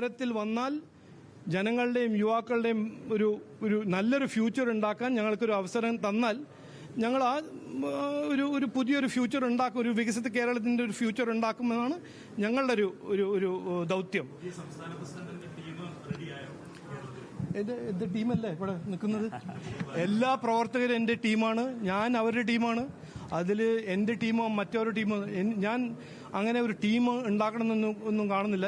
തരത്തിൽ വന്നാൽ ജനങ്ങളുടെയും യുവാക്കളുടെയും ഒരു നല്ലൊരു ഫ്യൂച്ചർ ഉണ്ടാക്കാൻ ഞങ്ങൾക്കൊരു അവസരം തന്നാൽ ഞങ്ങൾ ആ ഒരു പുതിയൊരു ഫ്യൂച്ചർ ഉണ്ടാക്കും, ഒരു വികസിത കേരളത്തിന്റെ ഒരു ഫ്യൂച്ചർ ഉണ്ടാക്കുമെന്നാണ് ഞങ്ങളുടെ ഒരു ദൗത്യം. എന്റെ ടീമല്ലേ ഇവിടെ നിൽക്കുന്നത്? എല്ലാ പ്രവർത്തകരും എന്റെ ടീമാണ്, ഞാൻ അവരുടെ ടീമാണ്. അതിൽ എന്റെ ടീമോ മറ്റൊരു ടീമോ ഞാൻ അങ്ങനെ ഒരു ടീം ഉണ്ടാക്കണമെന്നൊന്നും ഒന്നും കാണുന്നില്ല.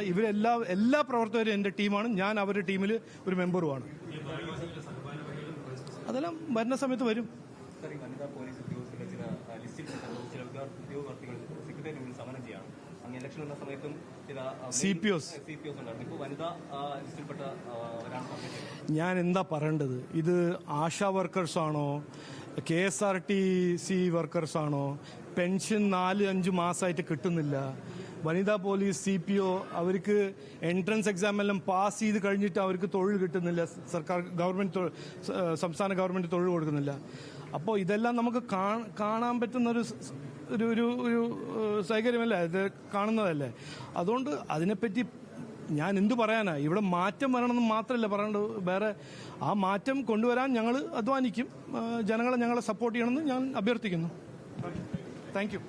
എല്ലാ പ്രവർത്തകരും എന്റെ ടീമാണ്, ഞാൻ അവരുടെ ടീമിൽ ഒരു മെമ്പറുമാണ്. അതെല്ലാം വരുന്ന സമയത്ത് വരും. ഞാൻ എന്താ പറയേണ്ടത്? ഇത് ആശാ വർക്കേഴ്സാണോ, KSRTC വർക്കേഴ്സാണോ? പെൻഷൻ 4-5 മാസമായിട്ട് കിട്ടുന്നില്ല. വനിതാ പോലീസ്, CPO അവർക്ക് എൻട്രൻസ് എക്സാം എല്ലാം പാസ് ചെയ്ത് കഴിഞ്ഞിട്ട് അവർക്ക് തൊഴിൽ കിട്ടുന്നില്ല. സംസ്ഥാന ഗവൺമെന്റ് തൊഴിൽ കൊടുക്കുന്നില്ല. അപ്പോൾ ഇതെല്ലാം നമുക്ക് കാണാൻ പറ്റുന്ന ഒരു സൗകര്യമല്ല, ഇത് കാണുന്നതല്ലേ. അതുകൊണ്ട് അതിനെപ്പറ്റി ഞാൻ എന്തു പറയാനാ? ഇവിടെ മാറ്റം വരണമെന്ന് മാത്രമല്ല പറയേണ്ടത്, വേറെ ആ മാറ്റം കൊണ്ടുവരാൻ ഞങ്ങൾ അധ്വാനിക്കും. ഞങ്ങളെ സപ്പോർട്ട് ചെയ്യണമെന്ന് ഞാൻ അഭ്യർത്ഥിക്കുന്നു. Thank you.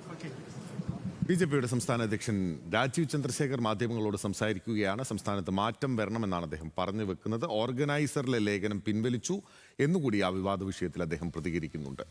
BJPയുടെ സംസ്ഥാന അധ്യക്ഷൻ രാജീവ് ചന്ദ്രശേഖർ മാധ്യമങ്ങളോട് സംസാരിക്കുകയാണ്. സംസ്ഥാനത്ത് മാറ്റം വരണമെന്നാണ് അദ്ദേഹം പറഞ്ഞു വെക്കുന്നത്. ഓർഗനൈസറിലെ ലേഖനം പിൻവലിച്ചു എന്നുകൂടി ആ വിവാദ വിഷയത്തിൽ അദ്ദേഹം പ്രതികരിക്കുന്നുണ്ട്.